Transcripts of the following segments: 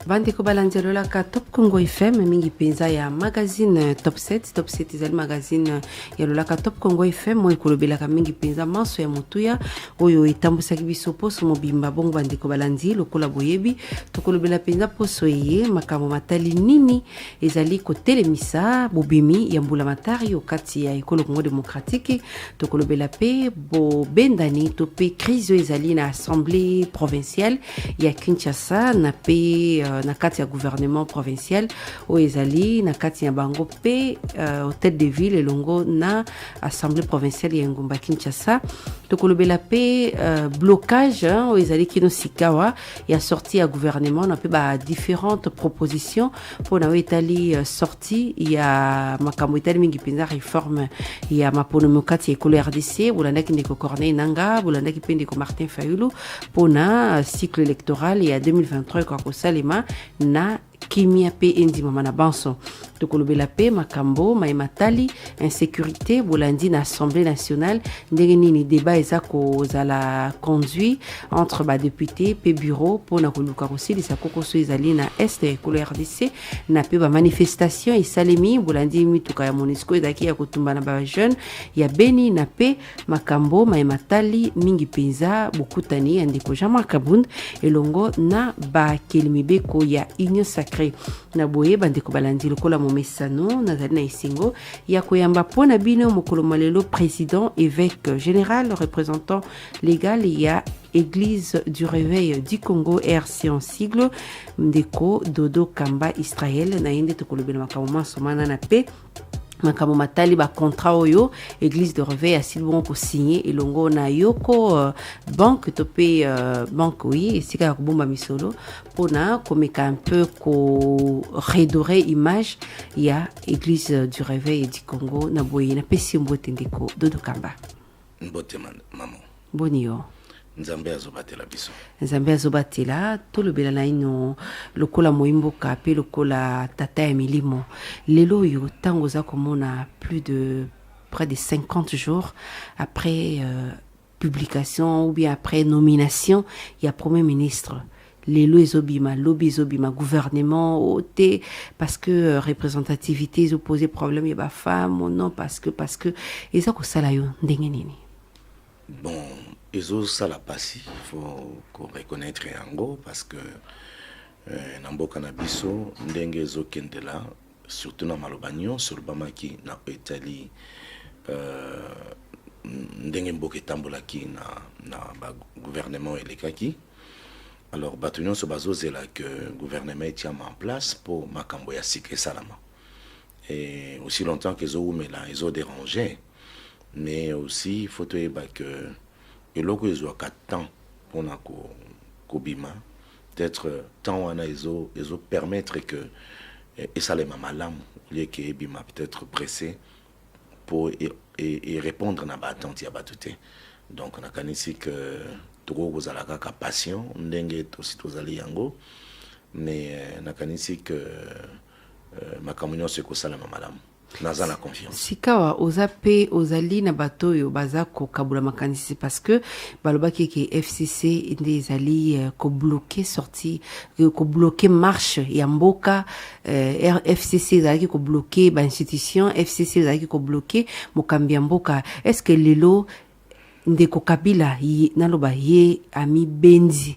Bandeko balanzelo la ka Top Congo FM mingi penza ya magazine Top 7 ezali magazine ya lolaka Top Congo FM mo ekolobela ka mingi penza manso ya mutuya oyo etambusaki biso poso mobimba bongo bandeko balanzi lokola boyebi tokolobela penza poso ye makambo matali nini ezali kotelemisa bobimi ya mbula matari okati ya ekolo Congo démocratique tokolobela pe bo bendani to pe crise ezali na assemblée provinciale ya Kinshasa na pe na kati ya gouvernement provincial o ezali na kati ya bango pe hôtel de ville elongo na assemblée provinciale ya Ngumba Kinshasa tokolobela pe blocage o ezali kino sikawa ya sortie ya gouvernement na pe ba différentes propositions pour na etali sortie ya makambo etali mingi penza réforme ya mapono kati ya ekolo RDC bolandaki ndeko Corneille Nanga bolandaki pe ndeko Martin Fayulu pona cycle électoral ya 2023 kwa kosalema na kimia pe endima mana banso tokolobela pe makambo maimatali insécurité bolandi na assemblée nationale ndenge nini débat ezako zala conduit entre ba député pe bureau pona koluka kosilisa kokoso ezali na est ya ekolo RDC na pe ba manifestation esalemi bolandi mituka ya MONUSCO ezaki ya kotumba na ba jeune ya Beni na pe makambo maimatali mingi penza bokutani ya ndeko Jean-Marc Kabund elongo na ba kelimibeko ya Union Sacrée na boye bandeko balandi lokola momesano nazali na isingo ya koyamba pona bino mokolo malelo président évêque général représentant légal ya Église du Réveil du Congo RC en sigle ndeko Dodo Kamba Israël na yende tokolobela makambo masomana na pe makambo matali ba contrat oyo Église de Réveil asili bon ko signer elongo na yoko banque topé banque oui esika ya kobomba misolo pona komeka un peu ko redorer image ya Église du Réveil du Congo na boye na pesi mbote ndeko Dodo Kamba mbote maman bonio Nzambe azobatela biso Nzambe azobatela tolobela na ino lokola moimboka pe lokola tata ya milimo lelo yo tango za komona plus de près de 50 jours après publication ou bien après nomination il y a premier ministre lelo ezobima lobby ezobima gouvernement ote parce que représentativité ils opposé problème ya ba femme non parce que ezako sala yo ndenge nini bon Ezo sala pasi, il faut reconnaître yango parce que namboka na biso ndenge ezo kendela surtout na malobanyo sur bamaki na etali ndenge mboka etambolaki na ba gouvernement elekaki alors batunyo so bazozela que gouvernement etiama en place pour makambo ya sika salama et aussi longtemps que ezo umela ezo déranger mais aussi il faut que et loko ezwaka temps pona ko bima peut-être temps wana ezo permettre que esalema malamu lié que bima peut-être pressé pour et répondre na ba attente ya batute donc na kanisi que toko kozalaka ka passion ndenge aussi tozali yango mais na kanisi que makamunyo se kosalema malamu naza na confiance sikawa ozape ozali na batoyo bazako kabula makanisi parce que balobaki ke FCC inde ezali ko bloquer sortie ko bloquer marche ya mboka FCC ezali ko bloquer ba institution FCC ezali ko bloquer mokambi ya mboka est-ce que lelo ndeko Kabila naloba ye ami benzi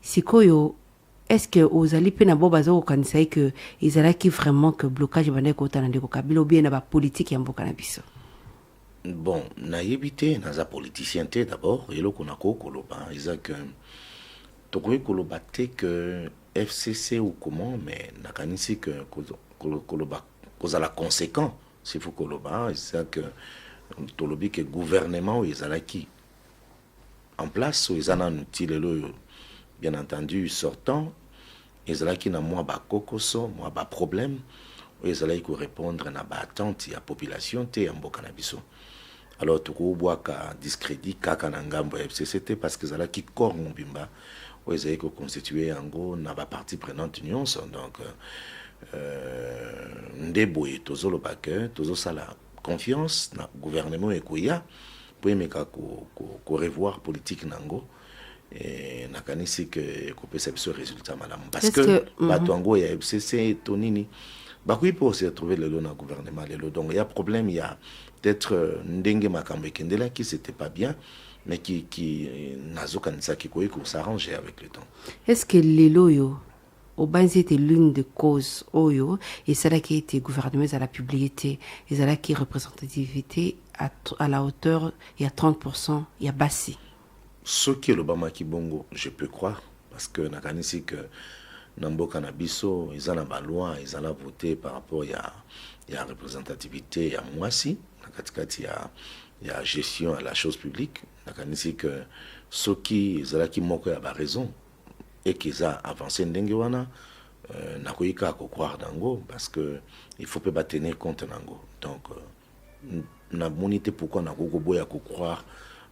sikoyo est-ce que aux alliés pe na bo bazo kanisa que ezalaki vraiment que blocage bandé ko tana ndeko Kabila ou bien na ba politique ya mboka na biso bon na yebité na za politicien té d'abord eloko na ko koloba isa que toko koloba té que FCC ou comment mais na kanisi que koloba kozala conséquent s'il faut koloba isa que tolobi que gouvernement ezalaki en place ou ezana utile le bien entendu sortant ezalaki na moi ba kokoso moi ba problème ezalaki ko répondre na ba attente ya population te ya mboka na biso alors toko boaka discrédit kaka na ngambo ya FCCT parce que ezalaki corps mobimba ou ezalaki ko constituer yango na ba partie prenante nyonso donc ndeboye tozoloba que tozosala confiance na gouvernement ekoya pour meka ko revoir politique nango et nakanisi que kopesa biso résultat malamu parce Est-ce que que bato yango ya FCC to nini bakoki mpo se retrouver lelo na gouvernement lelo, donc il y a problème, il y a peut-être ndenge makambo ekendelaki c'était pas bien, mais qui nazokanisa kikoki s'arranger avec le temps. est-ce que lelo yo obanzi était l'une des causes oyo et ça là qui était gouvernement à la publicité et ça là qui représentativité à la hauteur il y a 30% il y a bassi Ce qui est le Bamaki Bongo, je peux croire, parce que nakanisi que Nambo Kanabiso, ils ont la loi, ils ont voté par rapport à la représentativité, il y a Mwasi, il y a gestion à la chose publique, nakanisi que ceux qui manquent à raison et qu'ils ont avancé n'dengewana, nakoyika ko croire dango, parce que il faut pas tenir compte nango. Donc, na monité pourquoi nakoko boya ko croire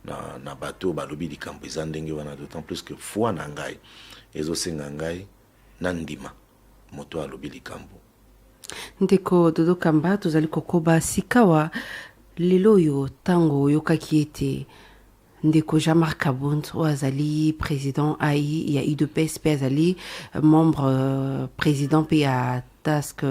na bateau balobi likambo eza ndenge wana, d'autant plus que foi na ngai ezosenga ngai na ndima moto alobi likambo. ndeko Dodo Kamba tozali kokoba sikawa lelo oyo tango oyokaki ete ndeko Jean-Marc Kabund oyo azali président AI ya UDPS mpe azali membre président mpe ya task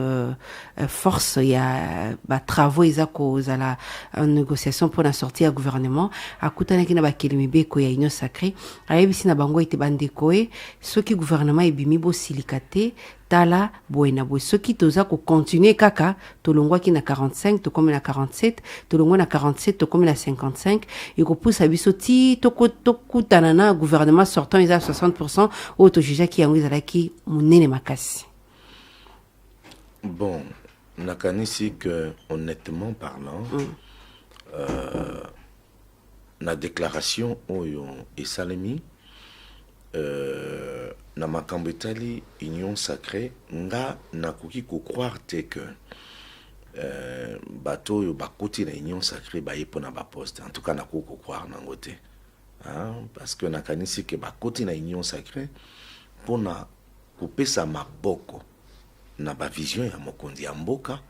force ya travaux eza kozala négociation pour la sortie ya gouvernement akutanaki na bakeli mibeko ya union sacrée ayebisi na bango ete bandeko e soki gouvernement ebimi bosilika te tala boye na boye soki toza kocontinue kaka tolongwaki na 45 tokomi na 47 tolongwa na 47 tokomi na 55 ekopusa biso ti tokutana na gouvernement sortant eza 60% oyo tojujaki yango ezalaki monene makasi. Bon, nakanisi que honnêtement parlant, la déclaration oyo esalemi na makambo etali union sacrée nga nakoki ko croire te que bato oyo bakoti na union sacrée baye pona ba poste, en tout cas nakoki ko croire nango te, parce que nakanisi que bakoti na union sacrée pona kopesa maboko na ba vision ya mokonzi ya mboka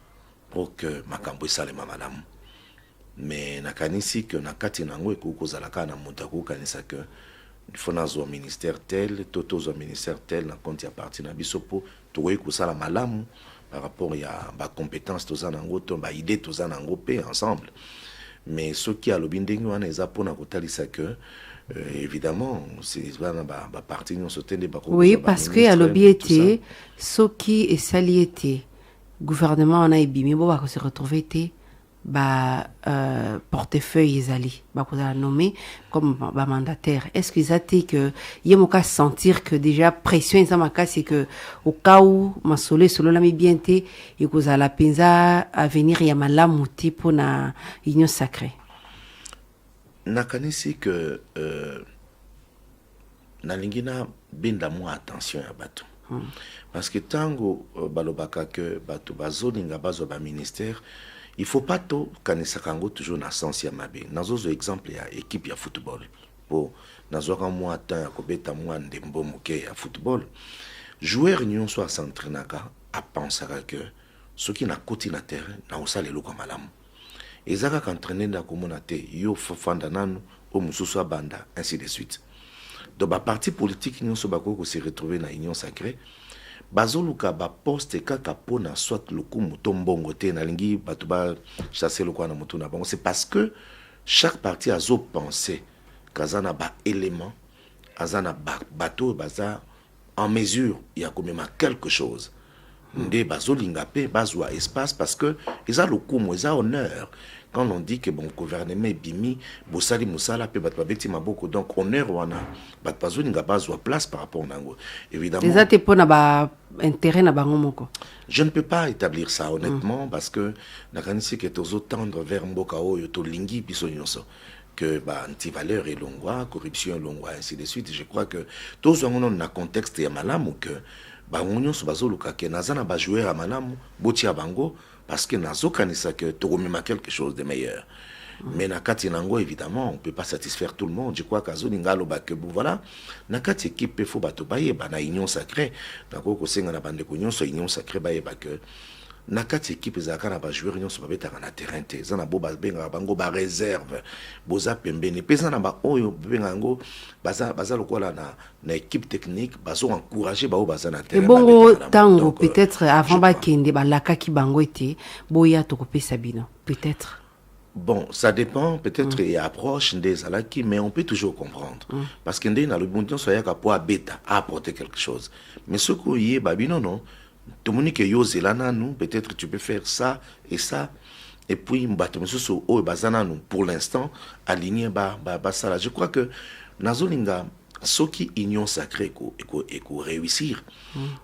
pour que makambo esalema malamu, mais nakanisi que nakati nango ekoki kozalaka na moto akokanisa que il faut nazwa ministère tel tozwa ministère tel na compte ya parti na biso po tokoki kosala malamu par rapport ya ba compétence toza nango to ba idée toza nango pe ensemble, mais ce qui alobi ndenge wana eza pona kotalisa que évidemment c'est ba parti non sotende ba. Oui, parce que alobi était soki esali ete gouvernement on a ebimi bo ba se retrouver te ba portefeuille ezali ba ko la nommer comme ba mandataire. Est-ce qu'ils a été que yemoka sentir que déjà pression ça maka c'est que au cas où masole solo la mi bien te et ko za la penza à venir ya malamu ti pona union sacrée. Nakanisi que nalingi na benda mo attention ya bato, parce que tango balobaka que bato bazolinga bazwa ba ministère, il faut pas to kanisa kango toujours na sens ya mabe. Nazozo exemple ya équipe ya football po nazoka mo ata ya kobeta mo ndembo moke ya football, joueur union soit s'entraînaka a pensaka que ce qui na koti na terrain na osala eloko malamu ezaka qu'entraîner na komona te yo fofanda nanu o mususu banda ainsi de suite. Donc ba parti politique nyonso bakoko se retrouver na union sacrée bazoluka ba poste kaka pona soit lokumu to mbongo te na lingi bato ba chasser le kwa na mutu na bango, c'est parce que chaque parti a zo penser kazana ba élément azana ba bato baza en mesure ya komema quelque chose nde bazolinga pe bazwa espace, parce que eza lokumu eza honneur. Quand on dit que bon gouvernement bimi bosali musala pe bat babeti maboko, donc honneur wana bat bazolinga bazwa place par rapport nango évidemment. Les ate pona ba intérêt na bango moko. Je ne peux pas établir ça honnêtement, parce que nakanisi que tozo tendre vers mboka oyo to lingi biso nyonso que ba anti-valeur et longwa, corruption et longwa ainsi de suite. Je crois que tous on na contexte ya malamu que ba nyonso bazoluka ke nazana ba jouer à malamu boti ya bango, parce que nazo kanisa que tokomema quelque chose de meilleur. Mais nakati nango évidemment on peut pas satisfaire tout le monde. Je crois qu'azo ningalo ba que voilà nakati équipe faut bato baye ba na union sacrée, nako ko senga na bande ko nyonso union sacrée baye ba que na kati équipe ezalaka na bajoueur nyonso babetaka na terrain te eza na bo babengaka bango baréserve boza pembeni mpe eza na baoyo babengaka yango baza lokola na équipe technique bazoencourage bao baza na terrain ebongo ntango peut-être avant bakende balakaki bango ete boya tokopesa bino peut-être. Bon, ça dépend, peut-être il y a approche des alaki, mais on peut toujours comprendre. Parce que dans le bon temps, soyez capable bêta à apporter quelque chose. Mais ce qu'on y est, babi non. Tout le monde qui est zelana nous, peut-être tu peux faire ça et ça. Et puis, pour l'instant, aligner ça. Je crois que Nazolinga, ce qui union sacrée et réussir,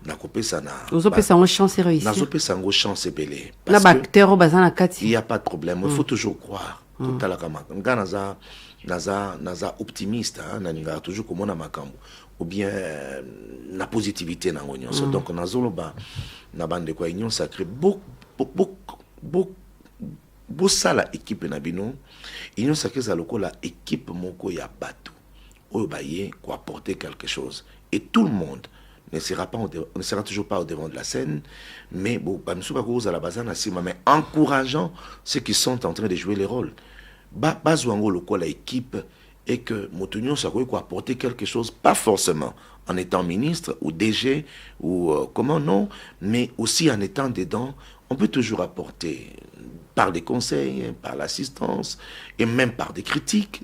na kopé ça na. Vous avez ça en chance et réussir. Na kopé ça en chance et belé. Na bactérie au bazan kati. Il y a pas de problème. Il faut toujours croire. Tout à la kama. Nga naza optimiste. Naninga toujours comme on a makambo. Ou bien la positivité na union. Donc nazolo ba na bande quoi union sacrée. Beau ça la équipe na bino. Union sacrée ça lokola équipe moko ya bateau. Quoi apporter quelque chose. Et tout le monde ne sera toujours pas au devant de la scène, mais bon, mais encourageant ceux qui sont en train de jouer les rôles. La équipe et que Moutunion ça quoi apporter quelque chose, pas forcément en étant ministre ou DG ou comment non, mais aussi en étant dedans, on peut toujours apporter par des conseils, par l'assistance et même par des critiques.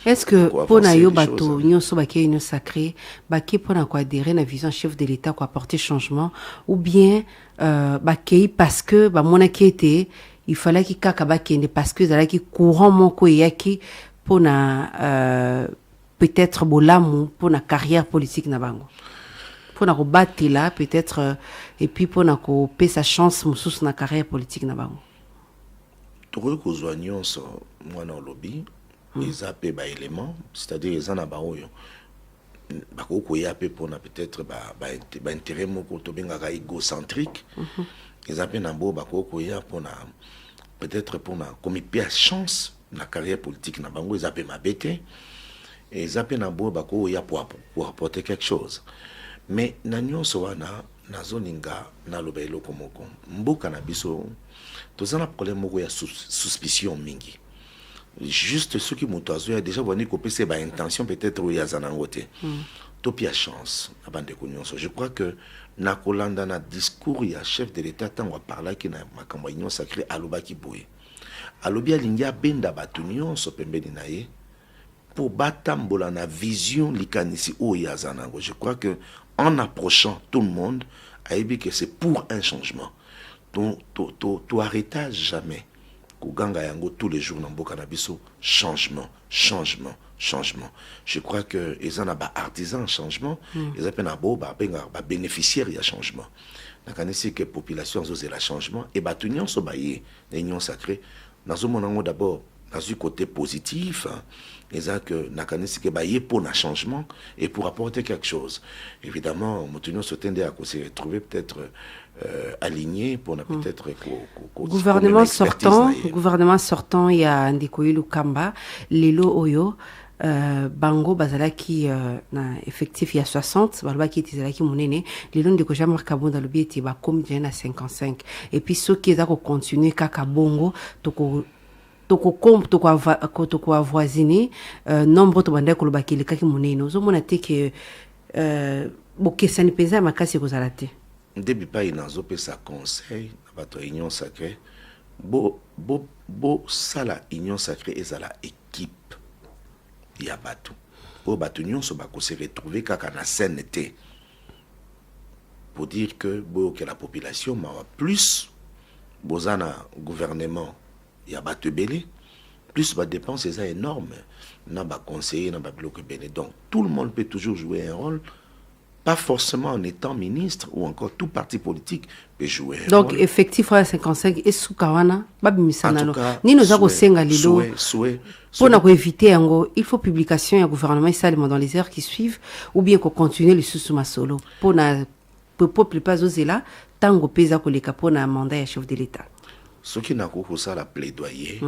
Est-ce que pour nayo bato nyonso baké une sacré baké pour na quoi adhérer na vision chef de l'État quoi apporter changement ou bien baké parce que ba mona qui était il fallait qu'il kaka bakende parce que zala ki courant moko yaki pour na peut-être bolamu pour na carrière politique na bango. Pour na battre là peut-être et puis pour na ko payer sa chance mususu na carrière politique na bango. Toro ko zoignon so mwana lobby ils appellent ba élément, c'est-à-dire ils en a ba oyo ba ko ya pe pour na peut-être ba intérêt moko to benga ga égocentrique. Ils appellent na bo ba ko ya pour na peut-être pour na comme payer chance na carrière politique na bango ils appellent ma bête et ils appellent na bo ba ko ya pour apporter quelque chose. Mais nanyo sowana nazoninga na lobelo komoko mboka na biso tozana problème moko ya suspicion mingi juste ceux qui motazo ya déjà venu kopese ba intention peut-être ou ya zanangote topia chance abande konyonso. Je crois que na kolanda na discours ya chef de l'état tango parla ki na makambo union sacrée alobaki boye alobi alingia benda batunion so pembeni na ye pour batambola na vision likanisi o ya zanango. Je crois que en approchant tout le monde, a dit que c'est pour un changement. Tu arrêtes jamais. Kuganga yango tous les jours dans Boka Nabiso, changement. Je crois que les gens ba artisans changement, ils appellent na bo ba bénéficiaires il y a changement. Nakanisi que population osé la changement et batunion so baye l'union sacrée. Nazo monango d'abord dans du côté positif. Et que nakanisi ke baye pour un changement et pour apporter quelque chose. Évidemment, Moutunion se tendait à se retrouver peut-être aligné pour peut-être gouvernement sortant il y a Ndikoyi Lukamba Lelo Oyo bango bazalaki na effectif il y a 60 balobaki tizalaki monene lelo ndeko Jean Marc Kabonda lobi ete ba comme na 55 et puis ceux qui za ko continuer kaka bongo toko avoisiner nombre to banda ko lobaki le kaki monene ozomona te ke bokesani peza makasi kozala te début pas inazo pesa conseil na bato union sacrée bo sala union sacrée ezala équipe ya bato o bato nyonso ba ko se retrouver kaka na scène te pour dire que que la population ma plus bozana gouvernement il y a bateau belé plus ba dépenses c'est énorme na ba conseiller na ba bloc belé. Donc tout le monde peut toujours jouer un rôle, pas forcément en étant ministre ou encore tout parti politique peut jouer un donc rôle. effectif à 55 et sukawana babimisana ni nous avons senga lilo pour na éviter yango il faut publication ya gouvernement seulement dans les heures qui suivent ou bien qu'on continue le sous solo pour na peuple pas oser là tango pesa ko leka pour na mandat ya chef de l'état. Ce qui n'a qu'au ça la plaidoyer,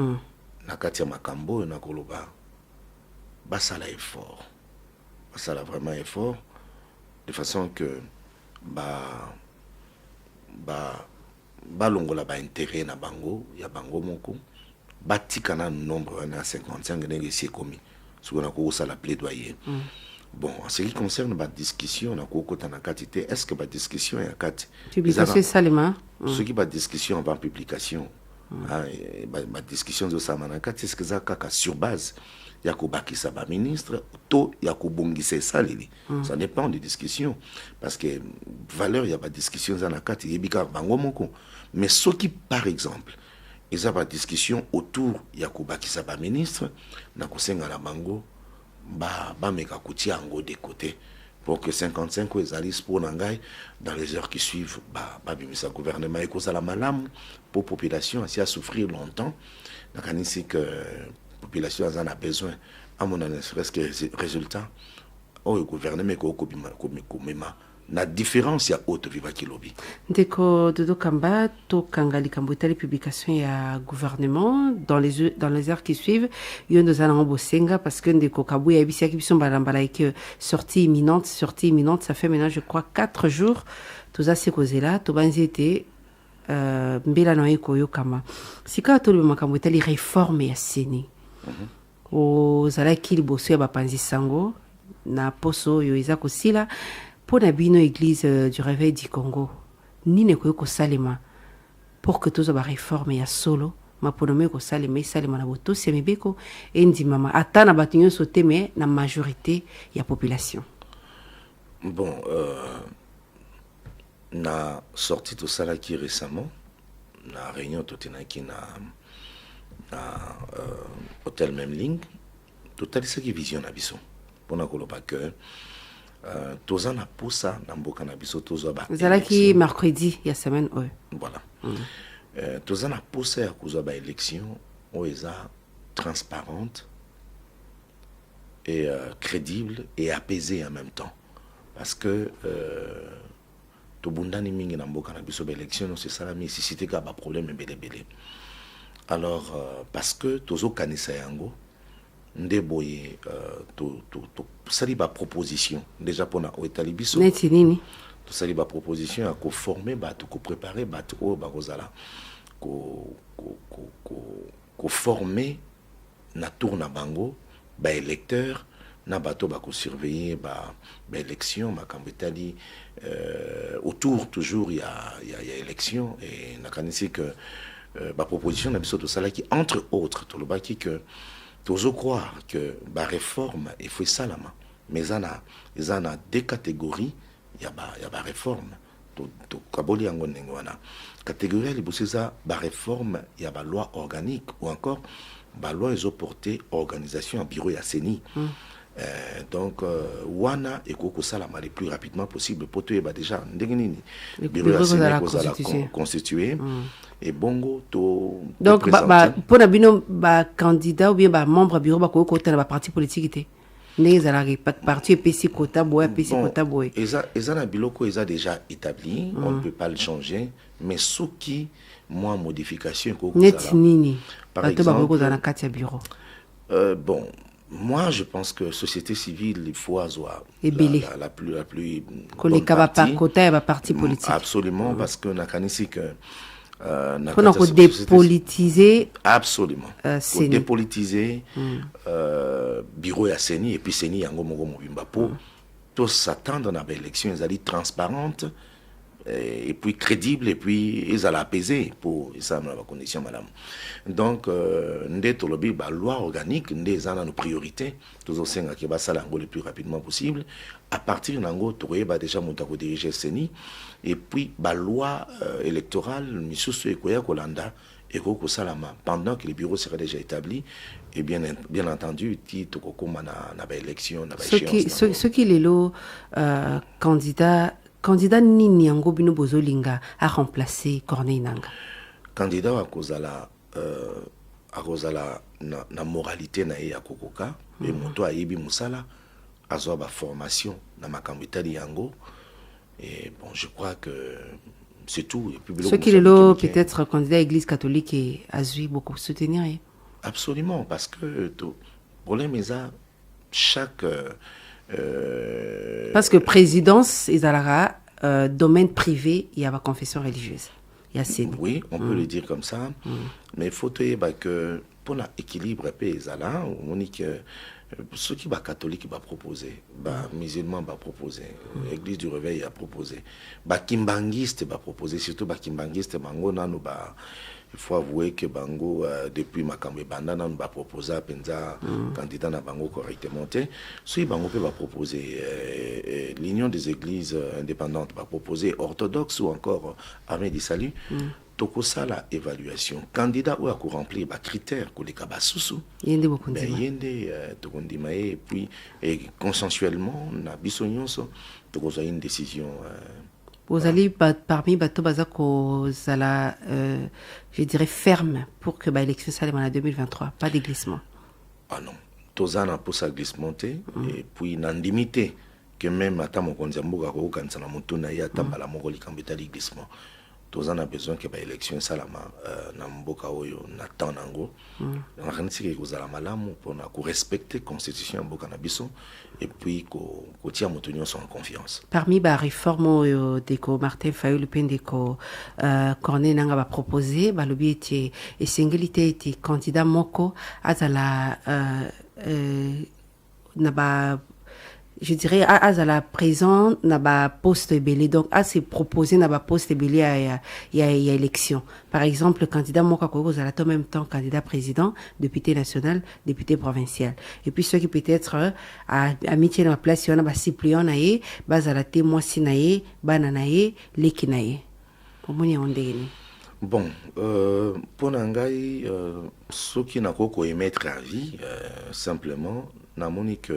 n'a qu'à tirer ma cambo, n'a qu'au loba, bah ça là effort, ça là vraiment effort, de façon que bah balongola intérêt na bango ya bango moko batika na nombre na 55 ndenge si ekomi soki na kokosala plaidoyer. Bon, en ce qui concerne la discussion, est-ce que la discussion est à 4 publication Salima ce qui est discussion avant publication, la discussion de Samanaka, c'est ce que ça sur base. Il y a Kobakisa ministre, to il y a Kobongisa salili. Ça dépend des discussions parce que valeur il y a pas discussion dans la carte, il y a bango moko. Mais ce qui par exemple, il y a pas discussion autour il y a Kobakisa ministre, na kosenga la bango ba meka kouti ango de côté pour que 55 ans ils pour nangai dans les heures qui suivent bimisa gouvernement et cause à la malam pour population ainsi à souffrir longtemps donc ici que population en a besoin à mon avis serait-ce que résultat au gouvernement ko mema na différence ya auto viva kilobi ndeko dodo kamba to kangali kambotali publication ya gouvernement dans les heures qui suivent yo ndozana bosenga parce que ndeko kabu ya bisi akibiso balambala que sortie imminente ça fait maintenant je crois 4 jours toza sekozela to banzete mbela na yeko yo kama sika to le makambo tali réforme ya seni o zala ki liboso ya bapanzi sango na poso yo eza kosila pour la bino église du réveil du Congo ni ko salema pour que tous ba réforme ya solo ma ponome ko salema na boto semebeko endi mama atana batinyo soteme na majorité ya population. Bon na sorti tout ça là qui récemment na réunion totenaki na hôtel même ligne total ce qui vision na biso pour na koloba que tous en a poussé dans beaucoup na biso tous ba zalaki mercredi ya semaine voilà tous en a poussé à cause ba élection oeza transparente et crédible et apaisée en même temps parce que to bundani mingi na mboka na biso ba élection c'est ça la nécessité ka ba problème belé alors parce que tozo kanisa yango ndeboye to sali ba proposition déjà pour na etali biso neti nini to sali ba proposition à ko former ba to ko préparer ba to ba kozala ko former na tour na bango ba électeur na bato ba ko surveiller ba élection makambo etali autour toujours il y a élection et na kanisi que ba proposition na biso to sala qui entre autres to le baki que je crois que la réforme il faut ça là mais il y a deux catégories il y a la réforme to kaboli yango ndenge wana catégorie li boseza la réforme il y a la loi organique ou encore la loi ils ont porté organisation en bureau ya CENI donc wana ekoko sala le plus rapidement possible pour toi déjà ndenge nini bureau ya CENI constitué et bongo to donc pour na bino ba candidat ou bien ba membre bureau ba ko na ba parti politique ndenge zalaki parti EPC quota boy EPC quota boy eza na biloko eza déjà établi on ne peut pas le changer mais ce qui moi modification ko net nini par exemple ko na kati ya bureau bon moi je pense que société civile il faut avoir la plus quota ya ba parti politique absolument parce que na kanisi que pour qu'on dépolitiser absolument pour dépolitiser bureau ya CENI et puis CENI yango moko mobimba pour tous s'attendre à une élection ils transparente et puis crédible et puis ils allaient apaiser pour ça la condition madame donc ndé tolobi ba loi organique ndé zana nos priorités tous au senga qui va ça le plus rapidement possible à partir nango toye ba déjà monta ko diriger CENI et puis ba loi électorale misusu ekoya kolanda eko ko salama pendant que le bureau sera déjà établi et bien entendu ti to kokoma na ba élection na ba échéance ce qui les lo candidat nini yango bino bozolinga a remplacer Corneille Nangaa candidat a kozala na moralité na ye ya kokoka et moto ayebi musala azwa ba formation na makambo etali yango et bon je crois que c'est tout et puis ce qui est là peut-être candidat à l'église catholique et azui beaucoup soutenir absolument parce que le problème est chaque parce que présidence ezalaka domaine privé il y a la confession religieuse. Il y a CENI. Oui, on peut le dire comme ça. Mais il faut que pour l'équilibre ezala, on dit que ceux qui sont catholiques va proposer, musulmans va proposer, l'église du réveil a proposé, kimbanguiste va proposer, surtout kimbanguiste bango nanu ba. Il faut avouer que bango depuis makambo bandana nous va proposer penza candidat na bango correctement. Si bango peut va proposer l'union des églises indépendantes va proposer orthodoxe ou encore armée du salut. Toko sala évaluation candidat ou à remplir ba critères ko les kabasusu yende bokundima yende tokondima et puis consensuellement na biso nyonso toko za une décision vous allez parmi bato bazako zala je dirais ferme pour que l'élection soit en 2023 pas de glissement. Ah non tozana pour ça glissement et puis n'andimité que même ata mokonzi mboka ko kanisa na mutuna ya tambala moko likambeta glissement. Tous en a besoin que l'élection salama na mboka oyo na temps nango na kanisi ke kozala malamu pona ko respecter constitution mboka na biso et puis ko tia motonyo en confiance. Parmi ba réforme de ko Martin Fayulu pendeko Corneille nanga ba proposer ba lobi était et singulité était candidat moko azala na ba je dirais à la présent n'a pas poste belé donc à se proposer n'a pas poste belé il y a élection par exemple le candidat Moka Koko à en même temps candidat président député national député provincial et puis ceux qui peut-être à amitié dans la place on a suppléant naé bas à la témoin sinaé bananaé lekinaé comment y on dit bon pour nangai ceux qui n'a pas émettre avis simplement n'a monique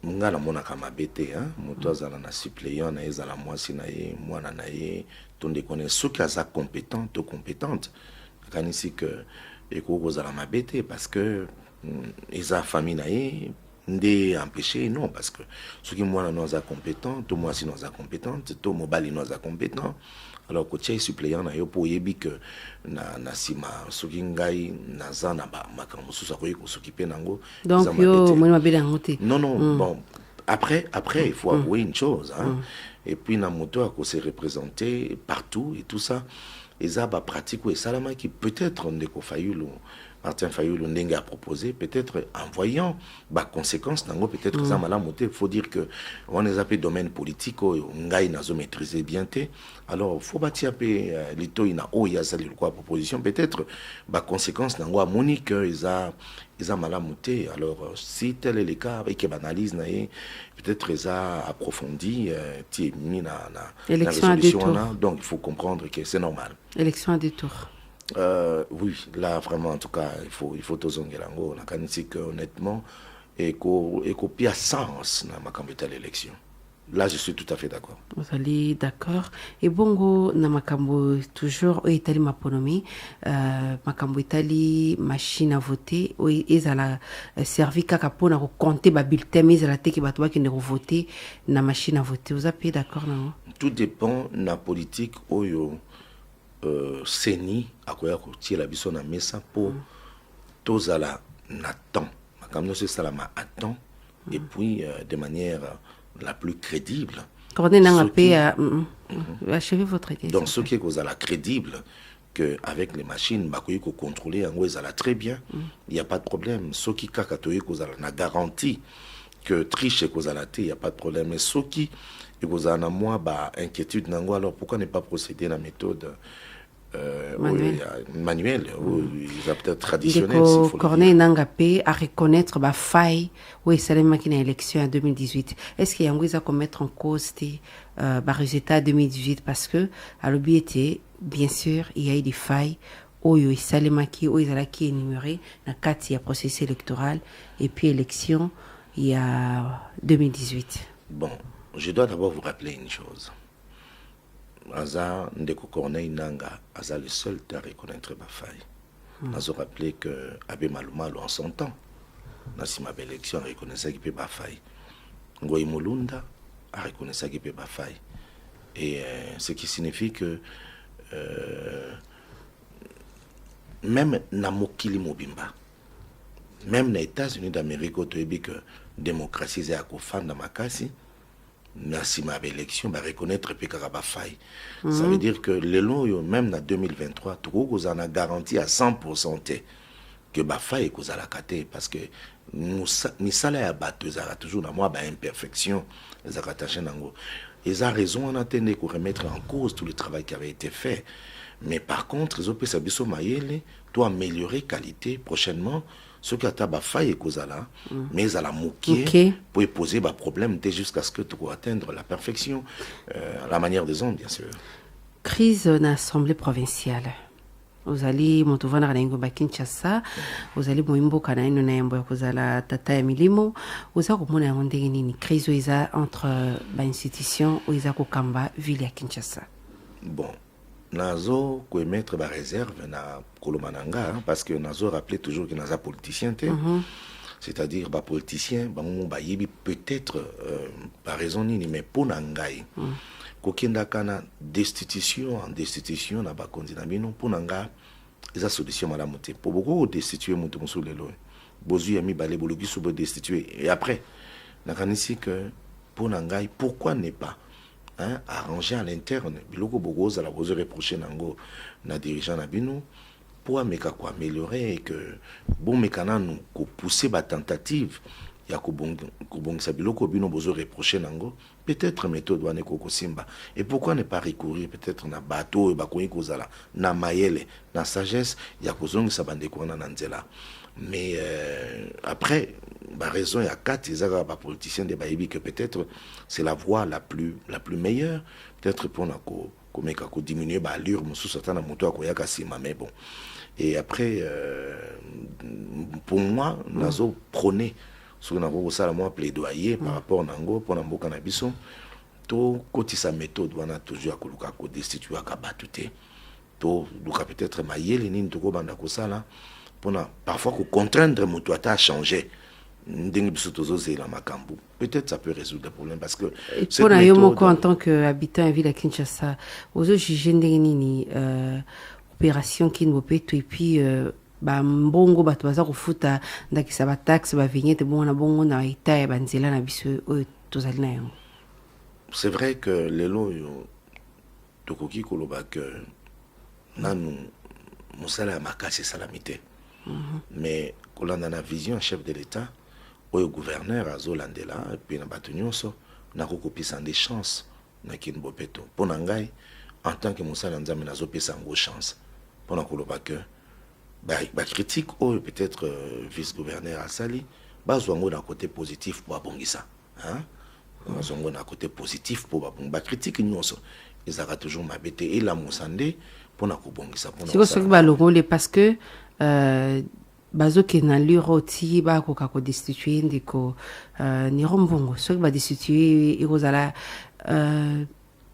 ngala mona kama bete moto azala na suppléant na ezala mwasi na ye mwana na ye tonde connaît ceux qui sont compétents ou compétentes kanisi que eko zala mabete parce que eza famille na ye ndé empêcher non parce que ceux qui mwana no za compétent to mwasi no za compétente to mobali no za compétent alors que tu es suppléant na yo po yebi que na sima soki ngai naza na ba makambo susa ko yiko s'occuper nango donc yo moi mabela ngote non bon après il faut avouer une chose et puis na moto a se représenter partout et tout ça et ça ba pratique et salama qui peut-être ndeko Fayulu Martin Fayulu ndenge a proposé peut-être en voyant ba conséquences nango peut-être ça mala monter faut dire que on les appelle domaine politique ngai nazo maîtriser bien té alors faut bâtir pe lito ina o ya sali quoi proposition peut-être ba conséquences nango a monique ils a mala monter alors si tel est le cas avec analyse na peut-être ils a approfondi ti mi na résolution là donc il faut comprendre que c'est normal élection à deux tours. Oui, là vraiment en tout cas il faut tozongelango na kanisi que honnêtement et pia sens na makambo à l'élection. Là je suis tout à fait d'accord. Vous allez d'accord et bongo na makambo toujours itali maponomi makambo itali machine à voter o ezala servi kaka pona ko compter ba bulletin mais ezala te ki bato ba ki ne voter na machine à voter. Vous êtes d'accord non? Tout dépend na politique oyo CENI akoya kotia la biso na mesa pour tozala na temps makambo c'est ça ma à temps et puis de manière la plus crédible. Achevez votre question. Donc ce qui est cause crédible que avec les machines bakoyi ko contrôler en ezala très bien, il y a pas de problème. Ce qui kakatoyi cause na garantie que triche cause la il y a pas de problème mais ce qui cause na moi ba inquiétude nango alors pourquoi ne pas procéder la méthode manuel ils ont peut-être traditionnel s'il faut Corneille Nangapé à reconnaître ba faille oui c'est la machine à élection en 2018 est-ce qu'il y a un à mettre en cause ba résultat 2018 parce que à l'objet était bien sûr il y a eu des failles oyo salemaki oyo ezalaki énuméré na kati ya processus électoral et puis élection il y a 2018. Bon, je dois d'abord vous rappeler une chose. Aza Ndeko Corneille Nanga, Aza le seul à reconnaître ma faille. Aza rappeler que Abbé Malumalu en son temps, dans ma élection, a reconnu qu'il peut ma faille. Ngoyi Mulunda a reconnu qu'il peut ma faille. Et ce qui signifie que même na mokili mobimba, même les États-Unis d'Amérique, tu as dit que démocratie est à kofanda makasi. na sima ba élection ba reconnaître pe kaka ba faille. Ça veut dire que les lois même en 2023 tout ko a garanti à 100% que ba faille ko za la kate parce que nous ni sala ya bato za toujours na moi ba imperfection za katache nango. Ils ont raison en attendant qu'on remettre en cause tout le travail qui avait été fait. Mais par contre, ils ont pu s'abisso maïle, doit améliorer qualité prochainement. Ce qui a ta faille et cause là, mais à la moquer pour poser des problèmes jusqu'à ce que tu puisses atteindre la perfection, à la manière des hommes, bien sûr. Crise dans l'Assemblée provinciale. Vous allez motovana kana ingo Kinshasa, vous allez moimbo kana ino na yambo kozala tata ya milimo, uza komona yango ndenge nini crise oiza entre ba institution oiza kokamba ville ya Kinshasa. Bon, nazo ko mettre ba réserve na kolomananga parce que nazo rappeler toujours que naza politicien té. C'est-à-dire ba politicien ba mo ba yebi peut-être par raison nini mais pour nangai. Kokenda kana destitution en destitution na ba kondina bino ponanga eza solution madame te pour beaucoup destituer mutu musulelo bozu ya mi balé bologi subo destituer et après na kanisi que ponanga pourquoi ne pas arranger à l'interne biloko bogoza la bozo reprocher nango na dirigeant na bino pour améliorer et que bon mécana nous ko pousser ba tentative ya kubongisa biloko bino bozo reprocher nango peut-être méthode wane koko simba et pourquoi ne pas recourir peut-être na bateau et bakoyi kozala na mayele na sagesse ya kozongisa bandeko na nzela mais après ba raison ya quatre ezaka ba politiciens de bayibi que peut-être c'est la voie la plus meilleure peut-être pour na ko meka ko diminuer ba allure musu satana moto akoyaka sima mais bon et après pour moi nazo prôner sur na ko sala moi plaidoyer par rapport nango pour na mboka na biso to kotisa méthode wana toujours akoluka ko destituer ka batute to luka peut-être mayele nini to ko banda ko sala pour na parfois ko contraindre moto ata changer ndenge biso tozo zela makambu peut-être ça peut résoudre le problème parce que pour na yo moko en tant que habitant ville à Kinshasa ozo juger ndenge nini opération Kinbopeto et puis ba mbongo bato baza kofuta ndakisa ba taxe ba vignette bon na bongo na ita ya banzela na biso tozali na yango. C'est vrai que les lois tokoki koloba que nanu musala ya makasi salamité mais kolanda na vision chef de l'état oyo gouverneur azolandela et puis na bato nyonso na kokopisa des chances na Kinbopeto pona ngai en tant que musala nzambe nazopesa ngo chance pona koloba que ba critique ou peut-être vice-gouverneur à Sali bazwango na côté positif pour abongisa bazwango na côté positif pour ba critique nyonso ezaka toujours mabete et la musande pour na kobongisa pour na c'est que ba longole parce que bazo ke na luroti ba ko ka ko destituer ndiko ni rombongo so ba destituer irozala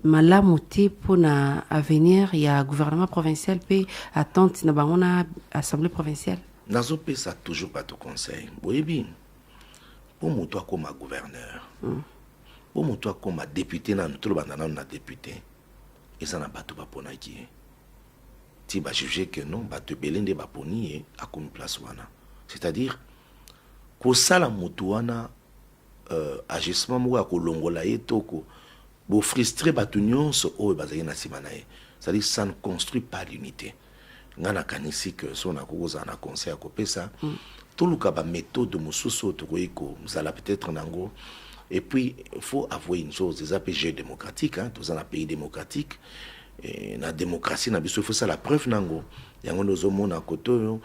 malamu te pona avenir ya gouvernement provincial pe attente na bangona assemblée provinciale nazo pe ça toujours pas de conseil boyebi pour moto comme gouverneur pour moto comme député na tout banda na député et ça na bato ba pona ki ti ba juger que non bato belende ba poni a comme place wana c'est-à-dire ko sala moto wana agissement mo ko longola etoko bo frustrer bato nyonso oyo bazali na sima na ye c'est-à-dire ça ne construit pas l'unité ngana kanisi que so na koza na conseil ko pesa toluka ba méthode mususu to ko mzala peut-être nango et puis il faut avouer une chose des APG démocratiques tous dans un pays démocratique et na démocratie na biso il faut ça la preuve nango yango nozomona koto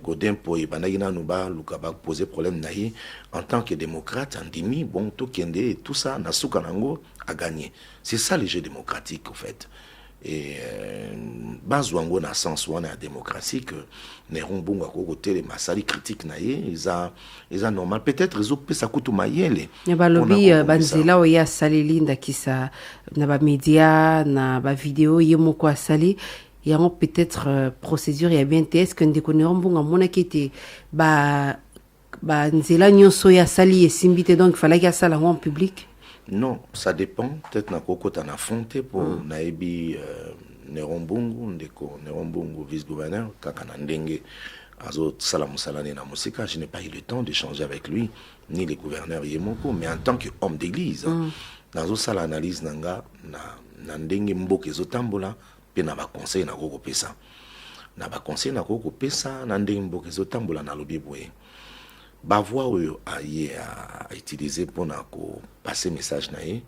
Godin po ebandaki nanu ba luka ba poser problème na ye en tant que démocrate andimi bon to kende tout ça na suka nango a gagné c'est ça le jeu démocratique en fait et bazwango na sens wana démocratie que ne rombonga ko côté masali critique na ye ils a normal peut-être ils ont pesa kutu mayele ya balobi banzela oya saleli ndakisa na ba média na ba vidéo yemoko asali yango peut-être procédure ya bien est-ce que ndeko ne rombonga mona kete ba nzela nyonso ya sali esimbite donc il fallait qu'il y a ça en public. Non, ça dépend. Peut-être na koko t'en affronté pour naebi Nerombungu ndeko Nerombungu vice-gouverneur kaka ndenge azo salamu salane na musika. Je n'ai pas eu le temps d'échanger avec lui ni les gouverneurs yemoko, mais en tant qu'homme d'église nazosala analyse nanga na ndenge mboka ezotambola pe na baconseil nakokopesa na baconseil nakokopesa na ndenge mboka ezotambola na lobi boye bavoi oyo aye a utiliser mpona kopase message na ye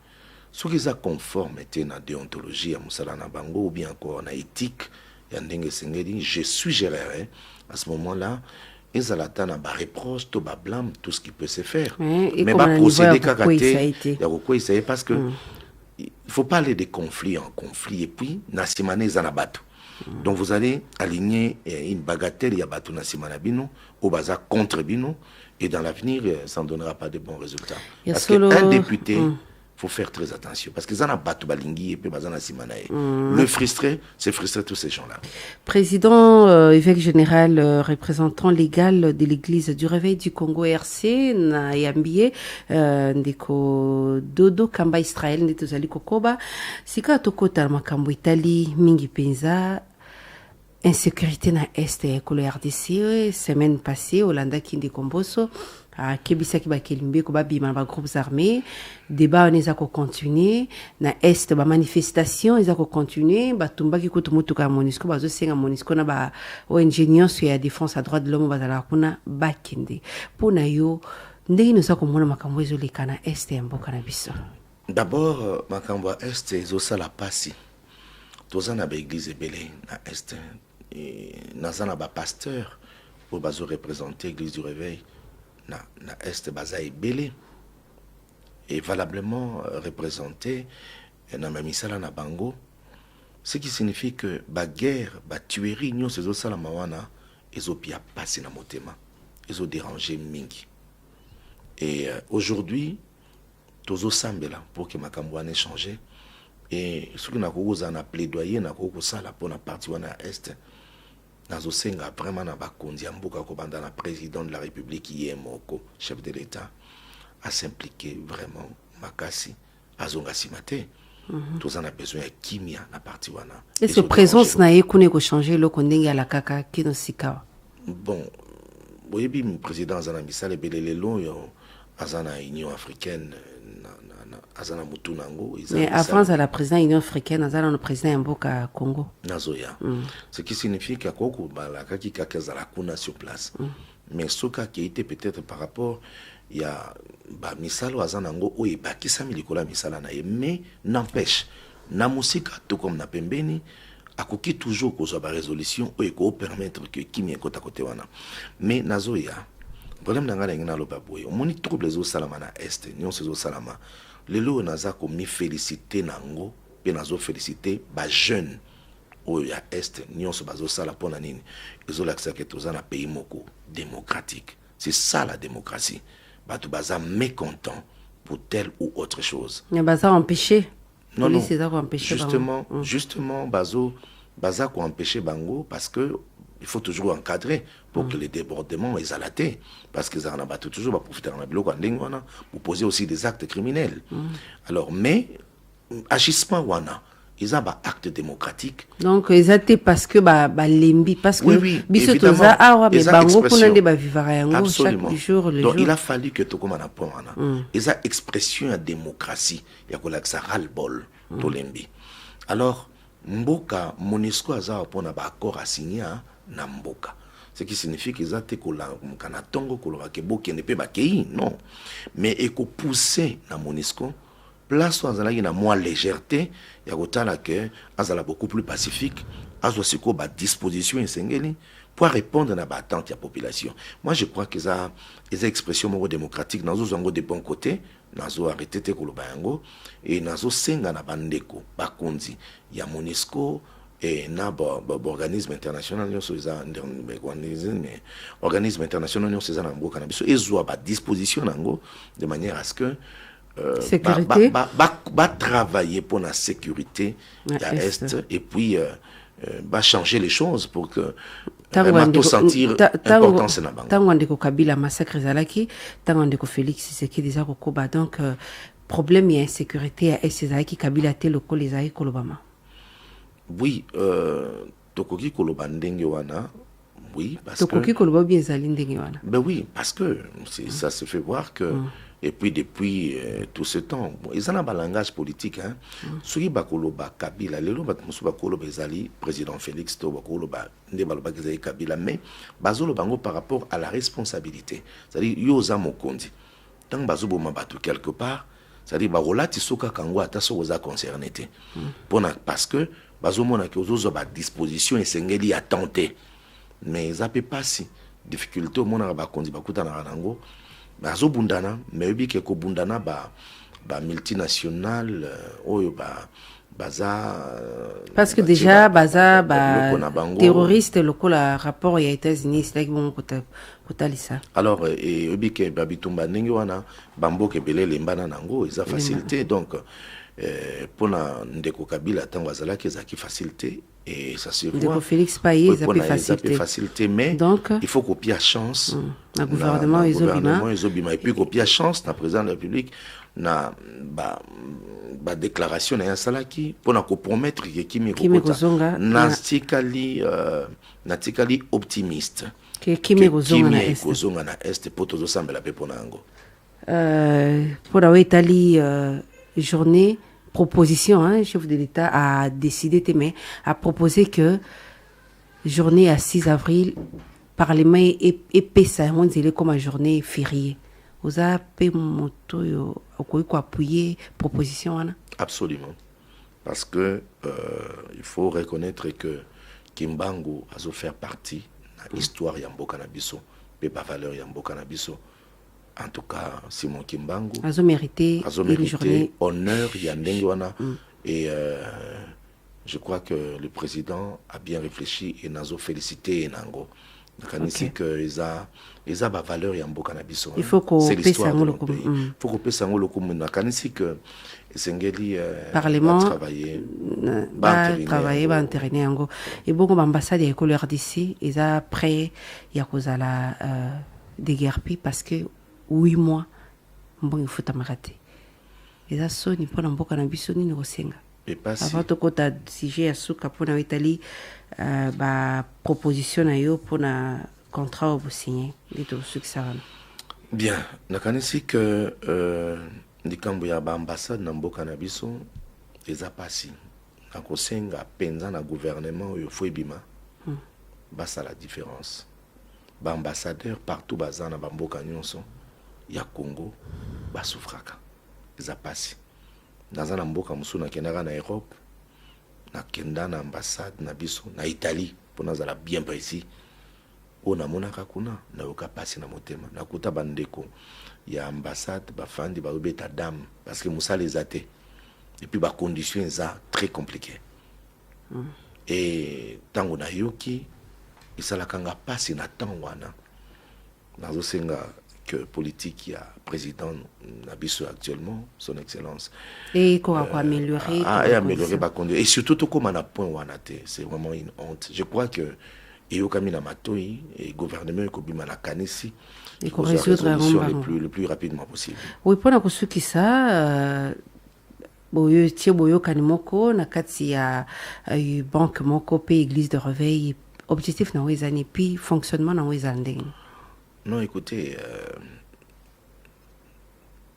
soki eza conforme te na déontologie ya mosala na bango ou bien encore na éthique ya ndenge esengeli je suggérerais à ce moment-là ezala ata na bareproche to bablâme tout ce qui peut se faire mais baprocéder kaka te ya kokweyisa ye parce que il faut pas aller de conflit en conflit et puis na nsima na eza na bato donc vous allez aligner une bagatelle ya bato na nsima na bino oyo baza contre bino et dans l'avenir ça ne donnera pas de bons résultats parce qu'un député faut faire très attention parce que ça n'a pas tout balingi et puis bazana simanae. Le frustré, c'est frustrer tous ces gens-là. Président évêque général représentant légal de l'église du Réveil du Congo RC na yambie ndeko Dodo Kamba Israël ndetozali kokoba sika tokota makambo Italie mingi penza insécurité na est ko le RDC semaine passée Olanda Kindi Komboso kebisa ki bakelimbe ko babima ba groupes armés débat on ezako continuer na est ba manifestation ezako continuer batumba ki kutu mutuka MONUSCO bazo senga MONUSCO na ba ONG nyonso ya défense à droit de l'homme bazala kuna bakende pona yo ndenge no sako mona makambo ezoleka na est ya mboka na biso. D'abord makambo est ezosala pasi tozana ba église ebele na est et nazana ba pasteur pour bazo représenter église du Réveil na est baza ebele et valablement représenté na mamisala na bango, ce qui signifie que ba guerre ba tuerie nyo sezo sala mawana ezopia passer na motema ezo déranger mingi et aujourd'hui tozo sambela pour que makambo ane changer et ce que na koza na plaidoyer na ko sala pour na parti wana est nazo senga vraiment na bakondi ya mboka ko banda na président de la République yemoko chef de l'État à s'impliquer vraiment makasi azonga simate tous en a besoin ya kimia na parti wana et ce présence na yekune ko changer le kondenge ala kaka kino sika bon boyebi président azana misale belelelo yo azana Union africaine azana mutu nango mais avant à la président Union africaine azana le président mboka Congo nazoya ce qui signifie que koko bala kaki kakazala kuna sur place mais soka qui était peut-être par rapport il y a ba misalo azana ngo oye bakisa milikola misala na ye mais n'empêche na musika tout comme na pembeni akoki toujours kozwa ba résolution oye ko permettre que kimia kota kote wana mais nazoya problème nanga ngina lo baboye omoni troubles zo salama na est nyonso zo salama lelo naza ko mi féliciter nango pe nazo féliciter ba jeune oyo ya est nyonso bazo sala pona nini ezo lakisa ke toza na pays moko démocratique. C'est ça la démocratie. Bato baza mécontent pour telle ou autre chose. Mais baza empêché. Non non. Justement baza ko empêcher bango parce que il faut toujours encadrer pour que les débordements les alatés parce que ça en a battu toujours va profiter en bloc en pour poser aussi des actes criminels. Alors mais agissement wana ils ont un acte démocratique. Donc ils étaient parce que lembi parce que oui, évidemment. Mais bango kunande ba vivara yango chaque jour le donc, jour. Il a fallu que tout comme on apprend ils ont expression de démocratie ya ko la ça ras le bol to lembi. Alors mboka MONUSCO aza pona ba accord signé na mboka. Ce qui signifie qu'ils ont été na tongo koloba ke boke ne pe ba kei non. Mais eko pousser na MONUSCO place où azalaki na moins légèreté ya kotala que azala beaucoup plus pacifique azo siko ba disposition esengeli pour répondre na ba attente ya population. Moi je crois que ça les expressions moko démocratiques nazo zango de bon côté nazo arrêter te koloba yango et nazo senga na bandeko bakonzi ya MONUSCO et na organisme international nyonso eza organisme international nyonso eza na mboka na biso ezwa ba disposition nango de manière à ce que sécurité travailler pour la sécurité à est et puis changer les choses pour que vraiment sentir importance na bango. Tango ndeko Kabila massacre zalaki tango ndeko Félix Tshisekedi za kokoba donc problème ya insécurité à est zalaki Kabila te lokolo ezali kolobama. Oui tokoki koloba ndenge wana. Oui, parce que... Ben oui, parce que Et puis depuis tout ce temps, bon, ils ont un langage politique. Hein. Soki bakoloba Kabila, lelo batmusu bakoloba ezali président Félix to bakoloba nde baloba ezali Kabila, mais bazolo bango par rapport à la responsabilité. C'est-à-dire yoza mokondi. Tant bazoboma batu quelque part, c'est-à-dire barolati soka kango ata so oza concerné te. Parce que bazomona ke ozozo ba disposition esengeli ya tenter. Mais ça peut pas si difficulté au mona bakondi bakuta na rango. Bazo bundana mais obi ke ko bundana ba multinational oyo baza parce que déjà baza terroriste lokola rapport ya États-Unis c'est like bon kota lisa. Alors et obi ke babitumba ndenge wana bamboke belele mbana nango eza facilité donc pona ndeko Kabila tango azalaki ezaki facilité et ça se voit. Ndeko Félix Paye ça peut facilité mais donc il faut copier à chance na gouvernement ezobima et puis copier à chance na président de la République na ba déclaration na salaki pona ko promettre que Kimi Kozonga na tikali optimiste que Kimi Kozonga na est poto zo sambela pe pona ngo pour Itali journée proposition, hein, chef de l'État a décidé, mais a proposé que journée à 6 avril, Parlement et ça, on dirait comme une journée fériée. Vous avez appuyé proposition, hein? Absolument. Parce que il faut reconnaître que Kimbangu a fait partie de l'histoire de Yambo Canabiso, de la valeur Yambo Canabiso. En tout cas, Simon Kimbangu a mérité une journée honneur Yandengwana et je crois que le président a bien réfléchi et n'a félicité Nango. Okay. Que ils a valeur Yambo Canabiso. Il faut qu'on paie ça le coup. Il faut qu'on paie ça le coup. Nakanisi que Sengeli Parlement travailler entériner Yango et beaucoup d'ambassades et couleurs d'ici ils a prêt Yakozala déguerpi parce que 8 mois mbongo futa marate eza soni pona mboka na biso nini kosenga avant to kota sujet ya suka pona Italie ba proposition na yo pona contrat au signé dito succès. Bien nakanisi que ndikambo ya ba ambassade na mboka na biso eza pasi na kosenga penza na gouvernement yo foibima basa la différence ba ambassadeur partout bazana ba mboka nyonso ya Congo basufraka eza pasi naza na mboka musuna kendaka na Europe na kenda na ambassade na biso na Italie pona zala bien précis ona monaka kuna na yoka pasi na motema na kuta bandeko ya ambassade bafandi babeta dame parce que musala ezate et puis ba conditions eza très compliquées et tango na yoki isalakanga pasi na temps wana nazo senga que politique il y a président Nabiso actuellement son excellence et qu'on va améliorer et surtout tout comme on a point wanate c'est vraiment une honte je crois que et au Kamina Matoi et gouvernement et Kobima na Kanisi et qu'on résoudre le plus rapidement possible. Oui pour na kusuki ça boyo tie boyo kanimoko na kati ya banque moko pe église de réveil objectif na wezani puis fonctionnement na wezandeng. Non, écoutez,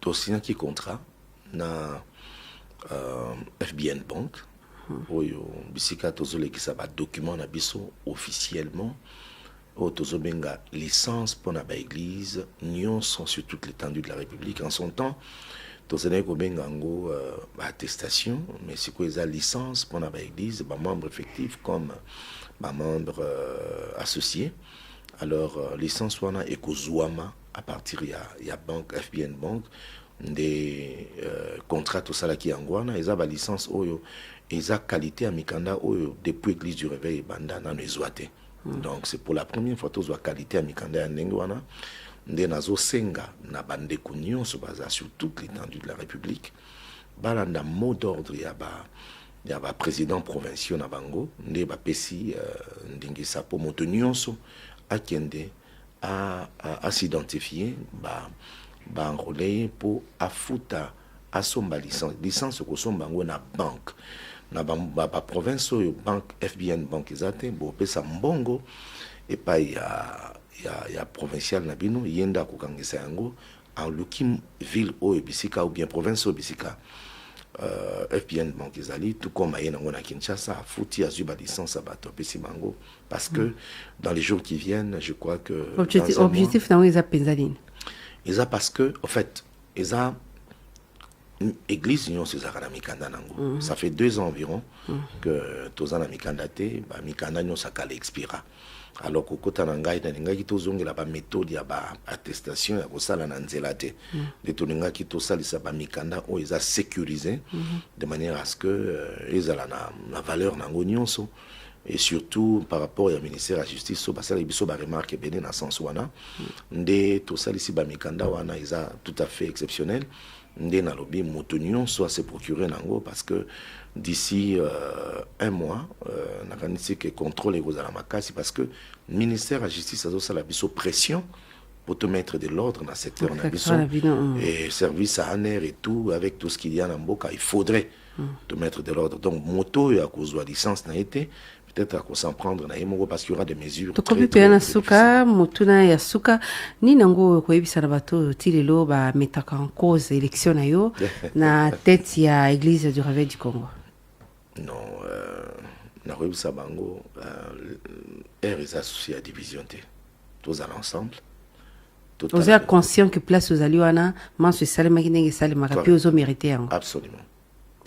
tu signes qui contrat na FBN Bank, oyo bisika tozole ki ça va document na biso officiellement, o tozobenga licence pour na ba église, nyonso sur toute l'étendue de la République en son temps. Tozene ko benga ngo attestation, mais c'est quoi eza licence pour na ba église, ba membre effectif comme ba membre associé. Alors licence wana ekozouama à partir ya banque FBN Bank des contrats tout ça là qui angwana eza ba licence oyo eza qualité amikanda oyo depuis église du réveil banda na ezwate. Donc c'est pour la première fois tozwa qualité amikanda ya ndenge wana nde nazo senga na bande nyonso baza sur toute l'étendue de la République balanda mot d'ordre ya ba président provincial na bango nde ba pesi ndenge sa po moto nyonso akende à s'identifier ba enrôler pour afuta asomba licence ko somba ngo na banque na ba province oyo banque FBN banque ezate bo pesa mbongo et pa ya provincial na bino yenda ko kangisa yango en luki ville au bisika ou bien province au bisika FPN banque ezali tout comme aye nango na Kinshasa fouti azuba licence à bato pesi bango parce que dans les jours qui viennent je crois que objectif nango eza penza nini eza parce que en fait eza église union césar na mikanda nango ça fait 2 ans environ que toza na mikanda te ba mikanda nyo sakala expira alors kokota na ngai na ngai tozongela ba méthode ya ba attestation ya kosala na nzela te de tolinga ki tosalisa ba mikanda o eza sécurisé de manière à ce que ezala na valeur nango nyonso et surtout par rapport au ministère de la justice so basala biso ba remarque bene na sens wana nde tosalisi ba mikanda wana eza tout à fait exceptionnel nde na lobi moto nyonso se procurer nango parce que d'ici 1 mois nakanisi que contrôle ekozala makasi parce que ministère de la justice azosala biso pression pour te mettre de l'ordre dans le secteur na biso et service à ANER et tout avec tout ce qu'il y a dans mboka il faudrait te mettre de l'ordre donc moto ya kozwa licence na été peut-être à s'en prendre na yemoko parce qu'il y aura des mesures très très suka mutuna ya suka ni nango koyebisa na bato tilelo ba metaka en cause élection na yo na tête ya église du Réveil du Congo non na koyebisa bango est associé à division te tous à l'ensemble vous êtes conscient que place aux aliwana manso salema kinenge salema ka puis aux mériter absolument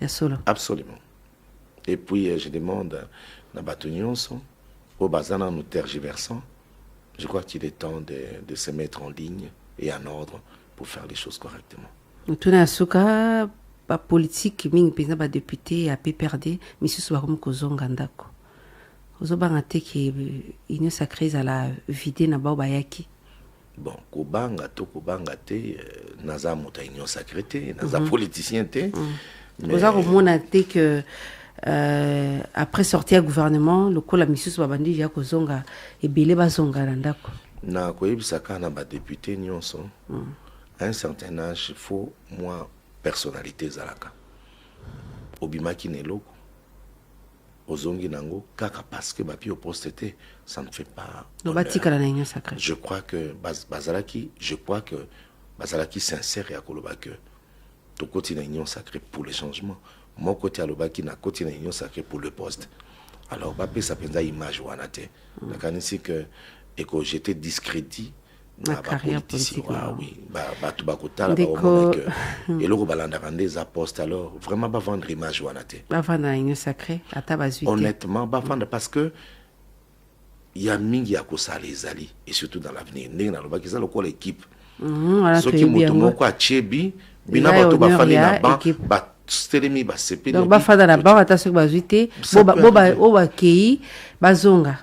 ya solo absolument et puis je demande na bato nyonso au bazana nous tergiversant je crois qu'il est temps de se mettre en ligne et en ordre pour faire les choses correctement tuna suka ba politique mingi pena ba député à PPRD misusu ba comme kozonga ndako ozobanga te ki union sacrée à la vide na ba bayaki bon kobanga te naza moto union sacrée te naza politicien te vous avez remonté te que après sortir du gouvernement le col la misusu babandi ya kozonga ebele bazonga na ndako na koyebisa kana ba député nyonso à un certain âge il faut moi personnalité zalaka obimaki neloko ozongi nango kaka parce que bapi au poste te ça ne fait pas je crois que bazalaki sincère ya koloba que to koti na union sacrée pour le changement mon côté à l'obaki na côté na union sacrée pour le poste alors bape ça penza image wana te la kanisi que et que j'étais discrédit ma carrière politique oui tout bakotala ba au que et le balanda rende za poste alors vraiment pas vendre image wana te ba vendre na union sacrée ata bazuite honnêtement pas vendre parce que il y a mingi ya kosala ezali et surtout dans l'avenir ndenge na lobaki ça lokolo équipe ce qui moto moko a chebi bina bato ba fali na ba stelemi ba sepi donc ba fada na ba ata soki bazuite bo kei bazonga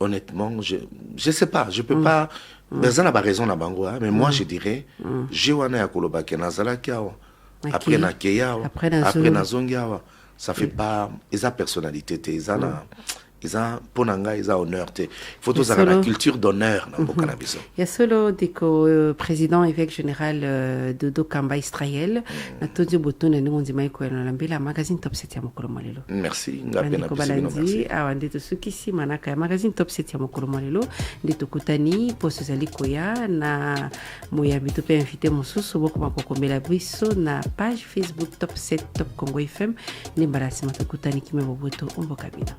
honnêtement je sais pas je peux pas mais on a raison na bango mais moi je dirais je wana ya koloba ke nazala kiawa après na keya après na zongiawa ça fait pas esa personnalité te esa na isa ponanga isa honneur te faut tous avoir la culture d'honneur dans beaucoup cannabis il y a solo deko président évêque général de Dokamba Israël na todio botona ni ngondima iko na lambela magazine top 7 ya mokolo malelo merci ngapena merci awande to sukisi manaka ya magazine top 7 ya mokolo malelo ndito kutani poste zali koya na moya bito pe invité mosusu boko makokomela biso na page Facebook top 7 top Congo FM ni mbarasi mato kutani kimebo boto ombo kabina